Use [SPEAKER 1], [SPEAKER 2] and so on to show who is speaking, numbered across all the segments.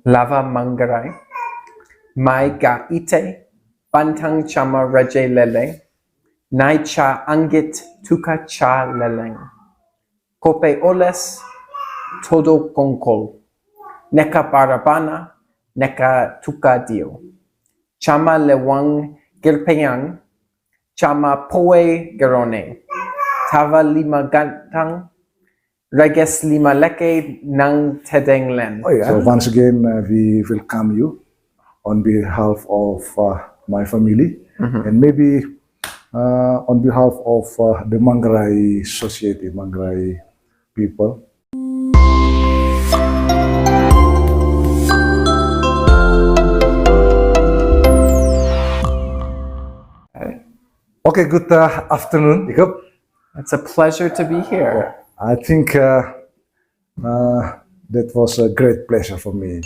[SPEAKER 1] Lava Manggarai, Mai Ga Ite, Bantang Chama Raje Lele, Nai Cha Angit Tuka Cha Leleng, Kope Oles, Todo Kongkol, Neka Barabana, Neka Tuka Dio, Chama Lewang Girpeyang, Chama Poe Gerone, Tava Lima Gantang, Reges Lima Leke Nang Tedeng Len.
[SPEAKER 2] Oh, yeah. So once again, we welcome you on behalf of my family and maybe on behalf of the Manggarai society, Manggarai people. Okay, good afternoon, Jacob.
[SPEAKER 1] It's a pleasure to be here.
[SPEAKER 2] I think that was a great pleasure for me.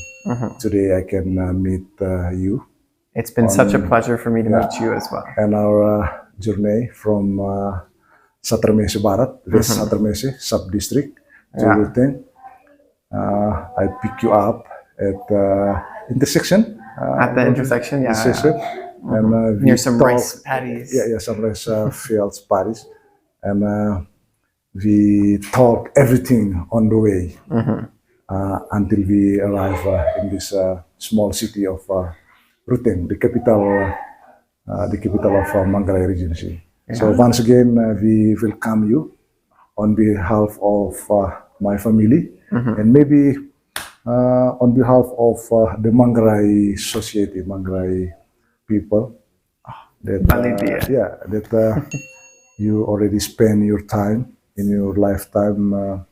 [SPEAKER 2] Today I can meet you.
[SPEAKER 1] It's been such a pleasure for me to meet you as well.
[SPEAKER 2] And our journey from Satrmese Barat, West Satrmese sub-district to Ruteng. I pick you up at intersection.
[SPEAKER 1] At the intersection,
[SPEAKER 2] And
[SPEAKER 1] near some rice paddies.
[SPEAKER 2] Yeah, some rice fields, paddies. And we talk everything on the way until we arrive in this small city of Ruteng, the capital of Manggarai Regency. So once again, we welcome you on behalf of my family and maybe on behalf of the Manggarai society, Manggarai people. That you already spend your time in your lifetime,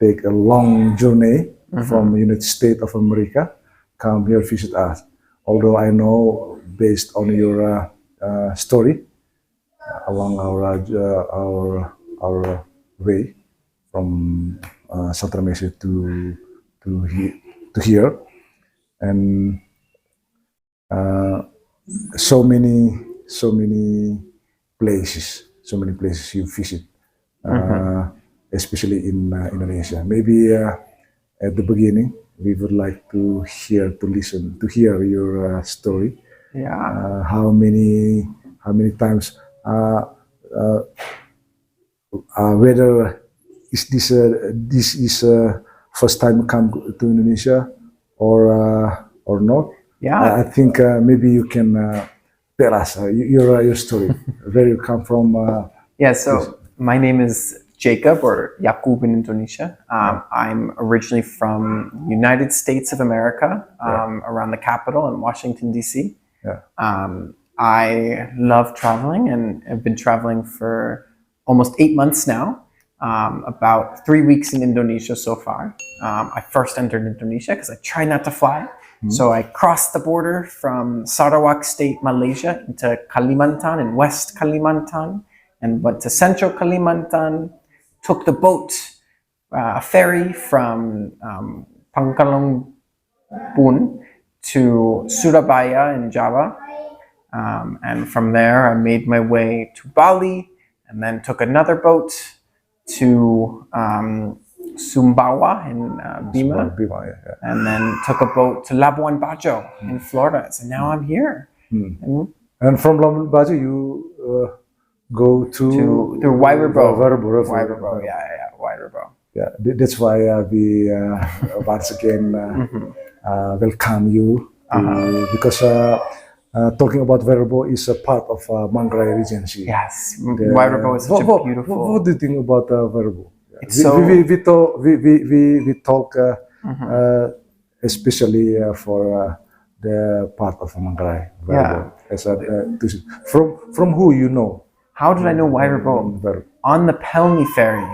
[SPEAKER 2] take a long journey from United States of America, come here visit us. Although I know, based on your story along our way from Satrmese to here, and so many places you visit, especially in Indonesia. Maybe at the beginning, we would like to hear your story.
[SPEAKER 1] Yeah.
[SPEAKER 2] How many times? Whether this is first time come to Indonesia or not?
[SPEAKER 1] Yeah.
[SPEAKER 2] I think maybe you can tell us your story. Where you come from?
[SPEAKER 1] So my name is Jacob, or Jakob in Indonesia. I'm originally from the United States of America, around the capital in Washington DC. I love traveling and have been traveling for almost 8 months now. About 3 weeks in Indonesia so far. I first entered Indonesia because I tried not to fly. So I crossed the border from Sarawak State, Malaysia, into Kalimantan in West Kalimantan, and went to Central Kalimantan, took the boat, a ferry from Pangkalong Bun to Surabaya in Java. And from there, I made my way to Bali, and then took another boat to Sumbawa in Bima, and then took a boat to Labuan Bajo in Florida. So now I'm here.
[SPEAKER 2] And from Labuan Bajo, you go to
[SPEAKER 1] Wairebo.
[SPEAKER 2] Wairebo.
[SPEAKER 1] Wairebo.
[SPEAKER 2] Yeah, that's why we once again welcome you because talking about Wairebo is a part of Manggarai Regency.
[SPEAKER 1] Yes, Wairebo is such a beautiful.
[SPEAKER 2] What do you think about Wairebo? We talk especially for the part of Manggarai. From who you know?
[SPEAKER 1] How did I know Wairebo? On the Pelni ferry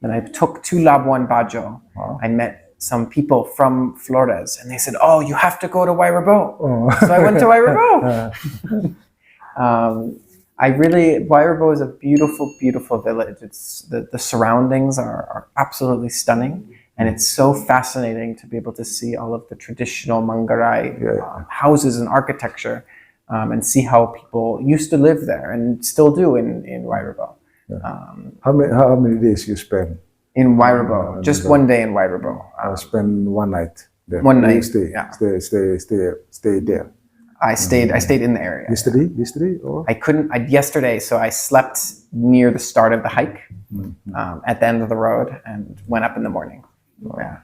[SPEAKER 1] that I took to Labuan Bajo, I met some people from Flores, and they said, "Oh, you have to go to Wairebo." So I went to Wairebo. Wairebo is a beautiful, beautiful village. It's the surroundings are absolutely stunning, and it's so fascinating to be able to see all of the traditional Manggarai houses and architecture, and see how people used to live there and still do in Wairebo.
[SPEAKER 2] How many days you spend?
[SPEAKER 1] In Wairabo, just one day in Wairabo.
[SPEAKER 2] I spent one night there.
[SPEAKER 1] One night,
[SPEAKER 2] Stay there.
[SPEAKER 1] I stayed in the area.
[SPEAKER 2] Yesterday, or
[SPEAKER 1] Yesterday, so I slept near the start of the hike, at the end of the road, and went up in the morning. Yeah,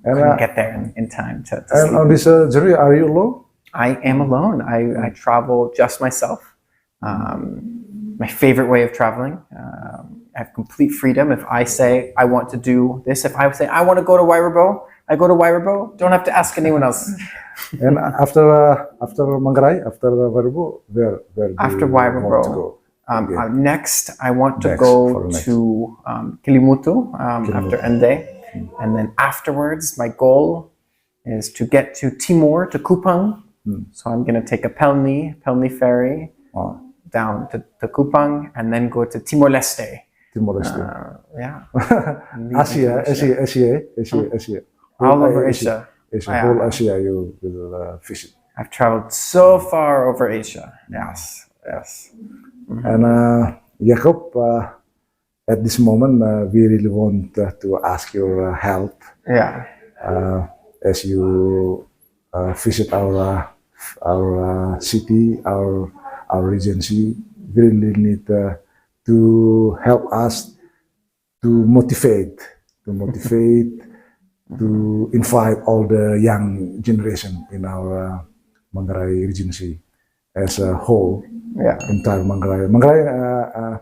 [SPEAKER 2] and
[SPEAKER 1] couldn't get there in time to
[SPEAKER 2] and
[SPEAKER 1] sleep.
[SPEAKER 2] on this journey, are you alone?
[SPEAKER 1] I am alone. I travel just myself. My favorite way of traveling. I have complete freedom. If I say I want to do this, if I say I want to go to Wairabo, I go to Wairabo. Don't have to ask anyone else.
[SPEAKER 2] And after Manggarai, after Wairabo, where do
[SPEAKER 1] After
[SPEAKER 2] you want to
[SPEAKER 1] Wairabo,
[SPEAKER 2] go?
[SPEAKER 1] next I want to
[SPEAKER 2] Next,
[SPEAKER 1] go
[SPEAKER 2] for next.
[SPEAKER 1] to Kilimutu after Ende, and then afterwards my goal is to get to Timor, to Kupang. So I'm going to take a Pelni ferry down to Kupang, and then go to Timor-Leste.
[SPEAKER 2] Timor-Leste.
[SPEAKER 1] Yeah.
[SPEAKER 2] Asia.
[SPEAKER 1] All over Asia.
[SPEAKER 2] Whole Asia you will visit.
[SPEAKER 1] I've traveled so far over Asia. Yes.
[SPEAKER 2] And Jakob, at this moment, we really want to ask your help.
[SPEAKER 1] Yeah.
[SPEAKER 2] As you visit our city, our regency, we really need to help us to motivate, to invite all the young generation in our Manggarai Regency as a whole.
[SPEAKER 1] Yeah.
[SPEAKER 2] Entire Manggarai.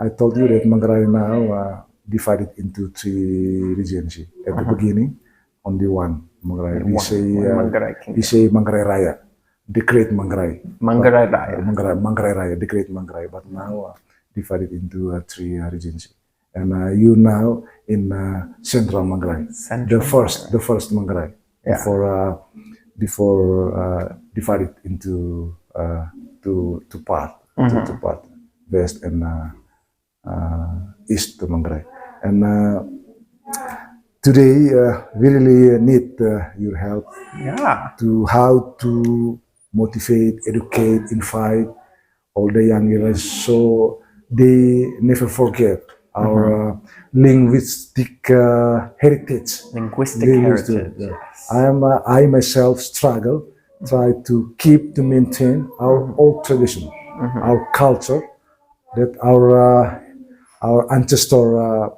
[SPEAKER 2] I told you that Manggarai now divided into 3 regency. At the beginning, only one Manggarai. We say Manggarai Raya, the Great Manggarai.
[SPEAKER 1] Manggarai Raya.
[SPEAKER 2] Manggarai Raya, the Great Manggarai. But now divided into 3 regency. And you now in Central Manggarai, the first Manggarai. Yeah. Before divided into two part, West and East Manggarai. And today we really need your help.
[SPEAKER 1] Yeah.
[SPEAKER 2] To how to motivate, educate, invite all the young generation so they never forget our linguistic heritage.
[SPEAKER 1] Linguistic heritage.
[SPEAKER 2] Yeah. I myself try to keep to maintain our old tradition, our culture that our ancestor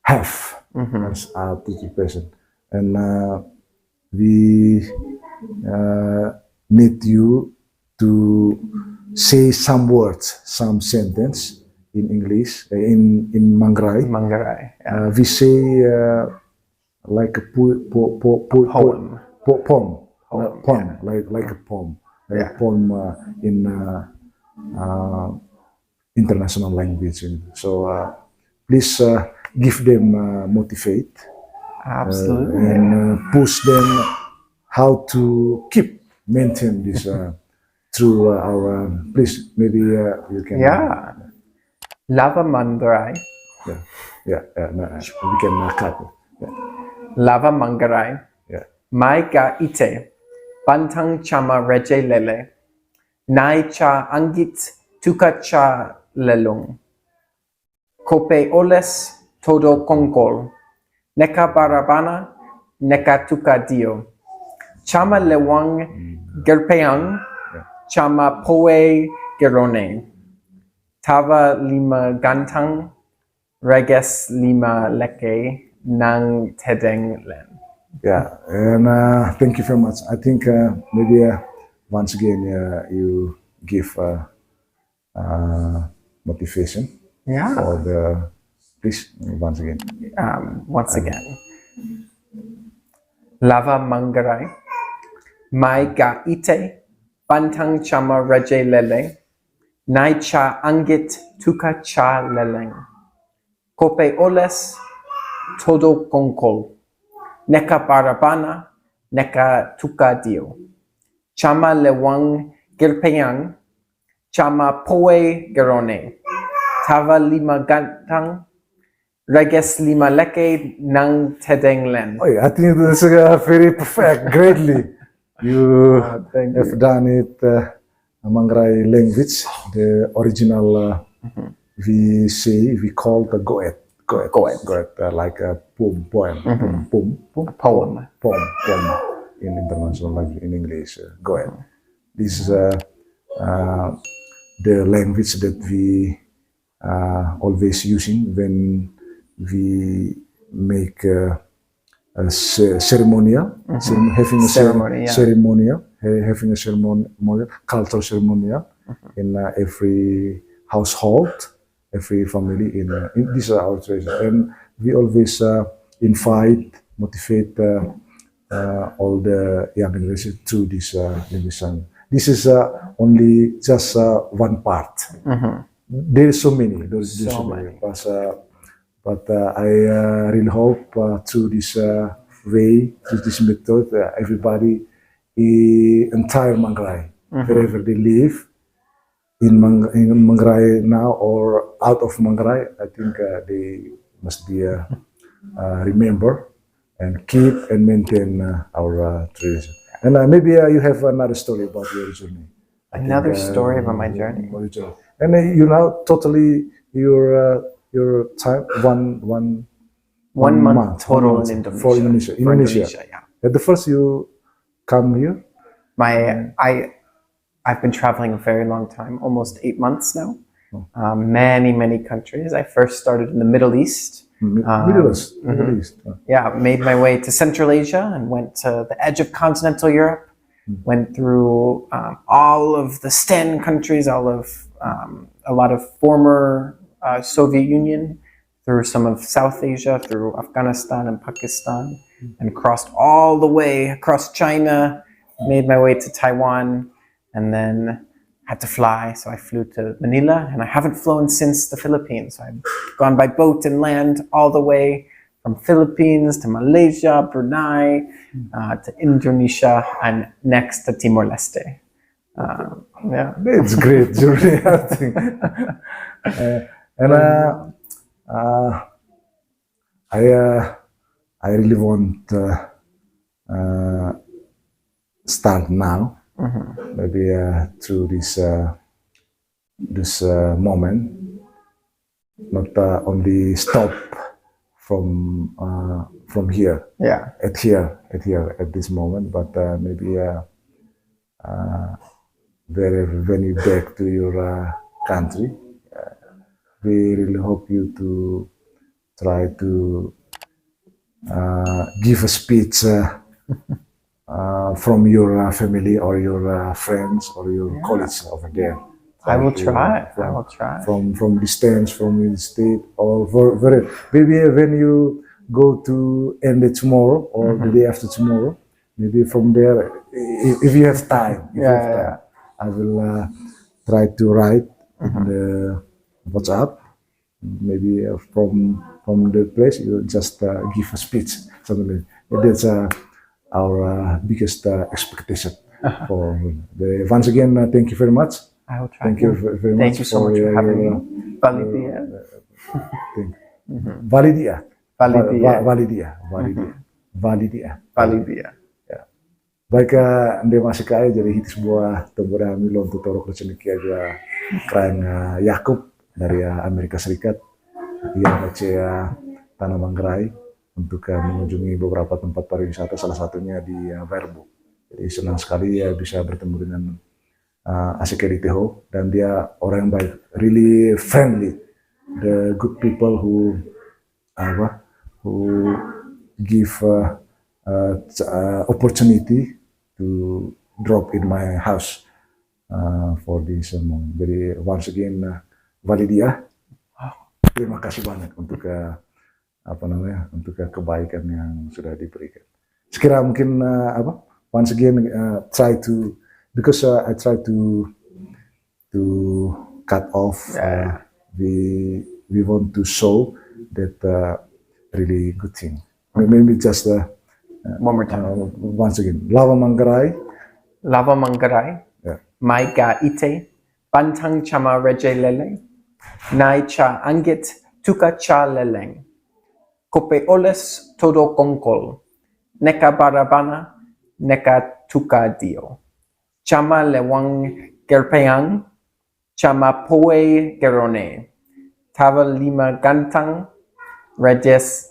[SPEAKER 2] have as our participation, and we need you to say some words, some sentence in English, in Manggarai.
[SPEAKER 1] Manggarai. Yeah.
[SPEAKER 2] We say like a poem, like a poem, a poem in international language. So please give them motivate.
[SPEAKER 1] Absolutely.
[SPEAKER 2] And push them how to maintain this through our. Please, maybe you can.
[SPEAKER 1] Yeah. Lava Manggarai.
[SPEAKER 2] Yeah. No, we can cut it. Yeah.
[SPEAKER 1] Lava Manggarai.
[SPEAKER 2] Yeah.
[SPEAKER 1] Mai ga ite. Bantang chama reje lele. Nai cha angit tuka cha lelong. Kope oles todo kongkol. Neka barabana, neka tuka dio. Chama lewang gerpeang, chama poe gerone. Tava lima gantang, reges lima leke, nang tedeng len.
[SPEAKER 2] Yeah, and thank you very much. I think maybe once again you give motivation.
[SPEAKER 1] Yeah.
[SPEAKER 2] For the please once again.
[SPEAKER 1] Once again. Lava Manggarai. Mai ga ite. Bantang chama reje lele. Nai cha angit tuka cha leleng. Kope oles todo kongkol. Neka barabana, neka tuka dio. Chama lewang gerpeang, chama poe gerone. Tava lima gantang, reges lima leke nang tedeng len.
[SPEAKER 2] Oh, I think this is very perfect, greatly. You have done it Manggarai language, the original, we we call the Go'et, like a poem,
[SPEAKER 1] Poem.
[SPEAKER 2] in international language, in English, Go'et. This is the language that we always using when we make a ceremonial, having a
[SPEAKER 1] Ceremony, yeah.
[SPEAKER 2] having a ceremonial, cultural ceremonial in every household, every family. This is our tradition, and we always motivate all the young generation through this song. This is only just one part. There is so many. But I really hope through this way, through this method, everybody, entire Manggarai, wherever they live, in Manggarai now or out of Manggarai, I think they must be remember and keep and maintain our tradition. And maybe you have another story about your journey.
[SPEAKER 1] Another story about my journey.
[SPEAKER 2] And you now totally your time one
[SPEAKER 1] month total in Indonesia.
[SPEAKER 2] For Indonesia.
[SPEAKER 1] Yeah.
[SPEAKER 2] At the first you come here.
[SPEAKER 1] I've been traveling a very long time, almost 8 months now. Many countries. I first started in the Middle East.
[SPEAKER 2] Middle East.
[SPEAKER 1] Yeah, made my way to Central Asia and went to the edge of continental Europe. Went through all of the Stan countries, all of a lot of former Soviet Union, through some of South Asia, through Afghanistan and Pakistan, and crossed all the way across China, made my way to Taiwan, and then had to fly. So I flew to Manila, and I haven't flown since the Philippines. So I've gone by boat and land all the way from Philippines to Malaysia, Brunei, to Indonesia, and next to Timor-Leste. Yeah,
[SPEAKER 2] it's great journey, I think. And I really want start now, maybe through this moment, not only stop from here, at this moment, but maybe when you back to your country, we really hope you to try to give a speech from your family or your friends or your colleagues over there.
[SPEAKER 1] I will try.
[SPEAKER 2] From distance, from the state, or maybe when you go to end it tomorrow or the day after tomorrow, maybe from there, if you have time, I will try to write in the WhatsApp. Maybe from the place, you just give a speech, something like that. That's our biggest expectation. Once again, thank you very much.
[SPEAKER 1] I will try.
[SPEAKER 2] Thank you very much.
[SPEAKER 1] Thank you so much for having me.
[SPEAKER 2] Validia. Baik, ande masih kaya jadi hit sebuah tombo dami lontu toro kerceniki aja Kraeng Jakob dari Amerika Serikat. Dia baca Tanah Manggarai untuk mengunjungi beberapa tempat pariwisata, salah satunya di Verbo. Jadi senang sekali bisa bertemu dengan Asik Teho, dan dia orang yang baik, really friendly, the good people who give opportunity to drop in my house for this moment. Jadi once again, Validia, terima kasih banyak untuk untuk kebaikan yang sudah diberikan. Sekira mungkin once again try to, because I try to cut off. We want to show that really good thing. Maybe just
[SPEAKER 1] one more time.
[SPEAKER 2] Once again, Lava Manggarai.
[SPEAKER 1] Mai ga ite, bantang chama reje lele, nai cha angit tuka cha leleng. Kope oles todo kongkol, neka barabana, neka tuka dio. Chama lewang gerpeang, chama poe gerone, Tava lima gantang, reges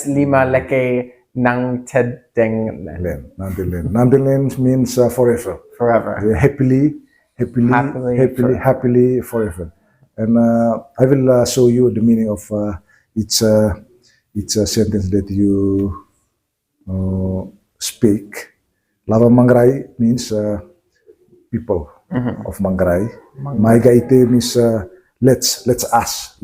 [SPEAKER 1] lima leke nang tedeng
[SPEAKER 2] Len. Nantilen means forever.
[SPEAKER 1] forever.
[SPEAKER 2] Happily forever. And I will show you the meaning of each sentence that you speak. Lava Manggarai means people of Manggarai. Maigaite means let us.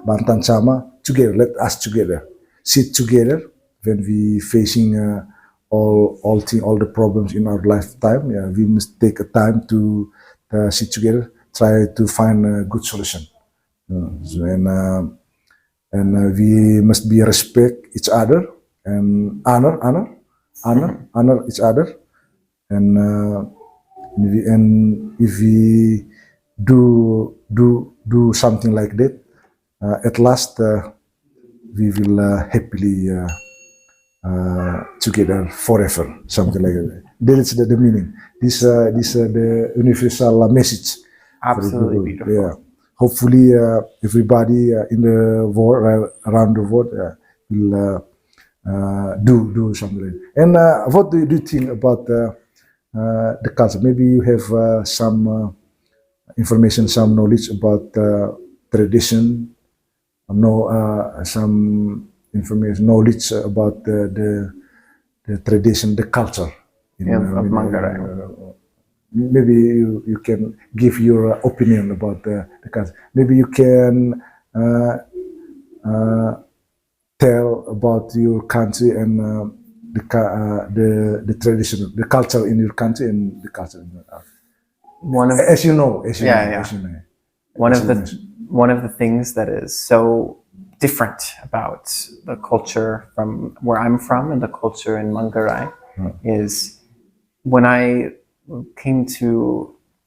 [SPEAKER 2] Bantan sama together. Let us together. Sit together when we facing all the problems in our lifetime. Yeah, we must take a time to sit together, try to find a good solution. And we must be respect each other and honor each other. And if we do something like that, at last we will happily together forever, something like that. That is the meaning. This the universal message.
[SPEAKER 1] Absolutely beautiful.
[SPEAKER 2] Yeah. Hopefully, everybody in the world, around the world, will do something like that. And what do you think about the culture? Maybe you have some information, some knowledge about tradition. Some information, knowledge about the tradition, the culture
[SPEAKER 1] of Manggarai.
[SPEAKER 2] Maybe you can give your opinion about the culture. Maybe you can tell about your country and the tradition, the culture in your country and the culture in your country. As you know.
[SPEAKER 1] One of the things that is so different about the culture from where I'm from and the culture in Manggarai is when I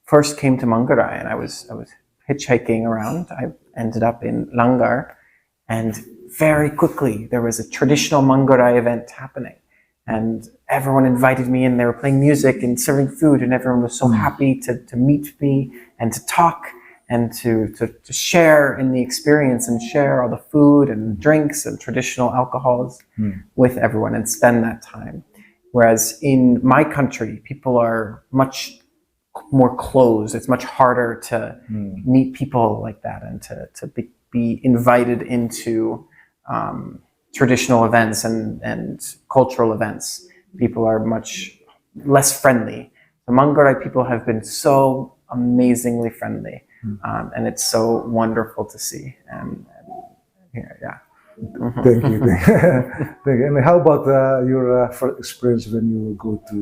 [SPEAKER 1] first came to Manggarai and I was hitchhiking around. I ended up in Langar, and very quickly there was a traditional Manggarai event happening, and everyone invited me in. They were playing music and serving food, and everyone was so happy to meet me and to talk and to share in the experience and share all the food and drinks and traditional alcohols with everyone and spend that time. Whereas in my country, people are much more closed. It's much harder to meet people like that and to be invited into traditional events and cultural events. People are much less friendly. The Manggarai people have been so amazingly friendly. And it's so wonderful to see. And yeah.
[SPEAKER 2] Thank you. Thank you. And how about your first experience when you go to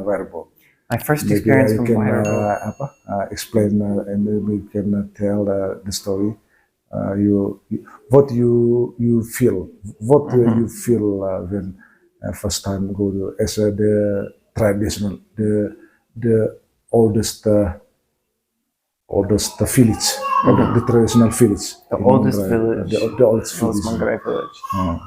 [SPEAKER 2] Wairebo?
[SPEAKER 1] My first experience from
[SPEAKER 2] Wairebo. Explain and maybe you can tell the story. What you feel? What do you feel when first time go to as the traditional, the oldest village, the traditional village.
[SPEAKER 1] The oldest village.
[SPEAKER 2] The oldest village.
[SPEAKER 1] Manggarai village.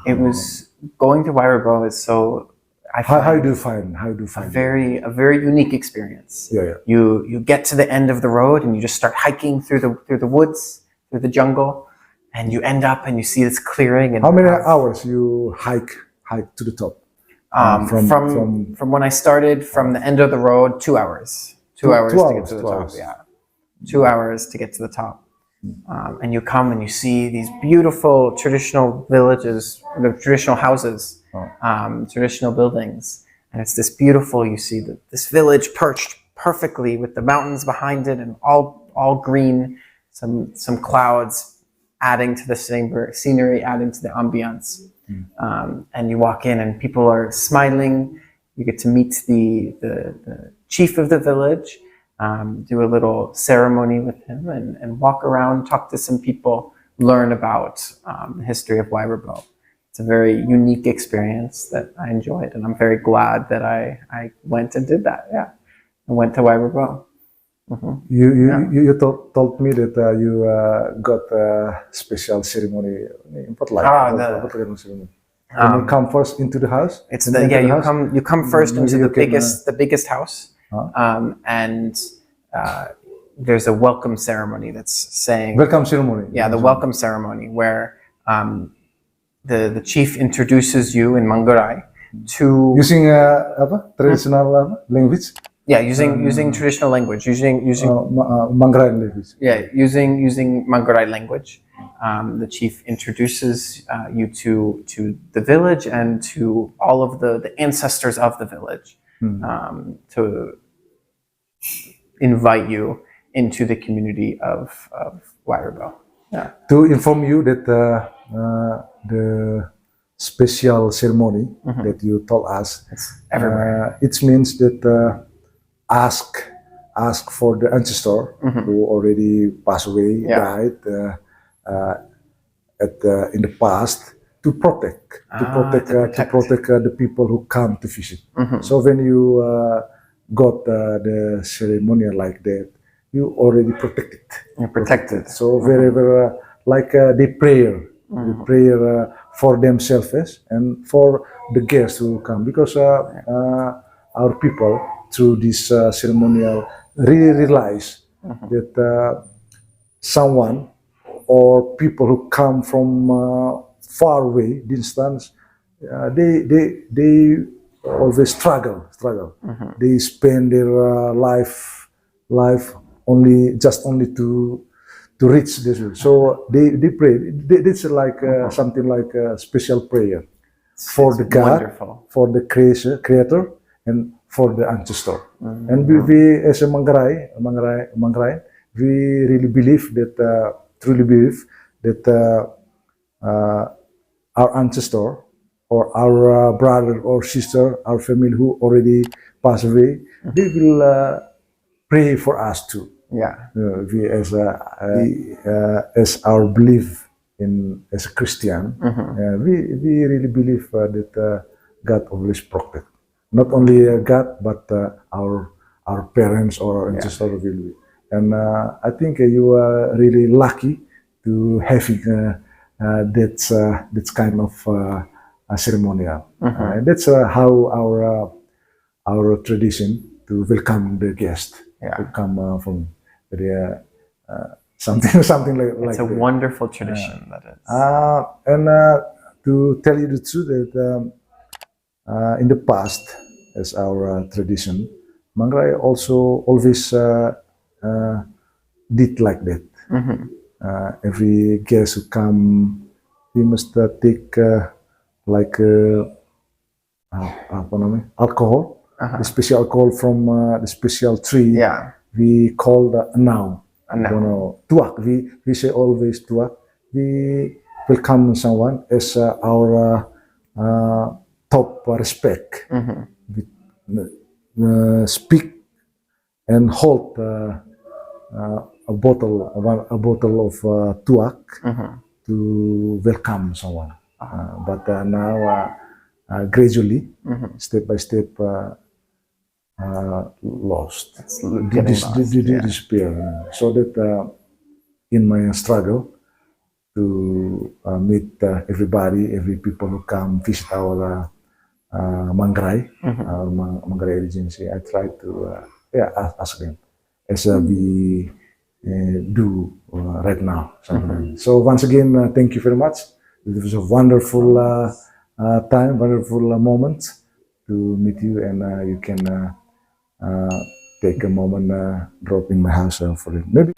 [SPEAKER 1] It was going to Wairebo is so.
[SPEAKER 2] How do you find?
[SPEAKER 1] A very unique experience.
[SPEAKER 2] Yeah.
[SPEAKER 1] You get to the end of the road and you just start hiking through the woods, through the jungle, and you end up and you see this clearing. And
[SPEAKER 2] how many hours you hike to the top?
[SPEAKER 1] From when I started, from the end of the road, 2 hours. 2 hours to get to the top. Yeah. 2 hours to get to the top. And you come and you see these beautiful traditional villages, the traditional houses, traditional buildings. And it's this beautiful, you see this village perched perfectly with the mountains behind it and all green, some clouds adding to the scenery, adding to the ambiance. And you walk in and people are smiling. You get to meet the chief of the village, do a little ceremony with him and walk around, talk to some people, learn about the history of Wairebo. It's a very unique experience that I enjoyed, and I'm very glad that I went and did that. Yeah, I went to Wairebo.
[SPEAKER 2] You told me that you got a special ceremony. What ceremony? When you come first into the house.
[SPEAKER 1] You come first into the biggest house, and there's a welcome ceremony that's saying,
[SPEAKER 2] Welcome ceremony.
[SPEAKER 1] yeah, the welcome ceremony where the chief introduces you in Manggarai to
[SPEAKER 2] Using traditional language,
[SPEAKER 1] using traditional language, using
[SPEAKER 2] Manggarai language.
[SPEAKER 1] using Manggarai language. The chief introduces you to the village and to all of the ancestors of the village, to invite you into the community of Wairebo. Yeah.
[SPEAKER 2] To inform you that the special ceremony that you told us,
[SPEAKER 1] everywhere.
[SPEAKER 2] it means that ask for the ancestor who already passed away, died in the past, to protect the people who come to visit. So when you got the ceremony like that, you already protected.
[SPEAKER 1] You're protected.
[SPEAKER 2] So wherever, like they pray for themselves and for the guests who come, because our people through this ceremonial really realize that someone or people who come from far away distance, they always struggle. They spend their life only to reach this. So they pray. It's like something like a special prayer for the God,
[SPEAKER 1] wonderful.
[SPEAKER 2] for the creator, and for the ancestor. And we as a Manggarai, we really believe that, truly believe that our ancestor or our brother or sister, our family who already passed away, they will pray for us too.
[SPEAKER 1] Yeah.
[SPEAKER 2] We as our belief as a Christian, we really believe that God always protect. Not only God, but our parents or our ancestors will be. And I think you are really lucky to having that kind of ceremonial. And that's how our tradition to welcome the guest to come from something like
[SPEAKER 1] It's a
[SPEAKER 2] that.
[SPEAKER 1] wonderful tradition that is.
[SPEAKER 2] And to tell you the truth, that in the past, as our tradition, Manggarai also always did like that. Every guest who come, he must take like alcohol, the special alcohol from the special tree.
[SPEAKER 1] Yeah.
[SPEAKER 2] We call the ntaung.
[SPEAKER 1] Ntaung.
[SPEAKER 2] Tuak. We say always tuak. We welcome someone as our top respect. We speak and hold a bottle of tuak to welcome someone. But now gradually, step by step, lost.
[SPEAKER 1] It's getting lost.
[SPEAKER 2] Disappear. So that in my struggle to meet every people who come visit our Manggarai, our Manggarai Regency, I try to ask them as we do right now. So once again, thank you very much. It was a wonderful time, wonderful moment to meet you, and you can take a moment, drop in my house for it. Maybe.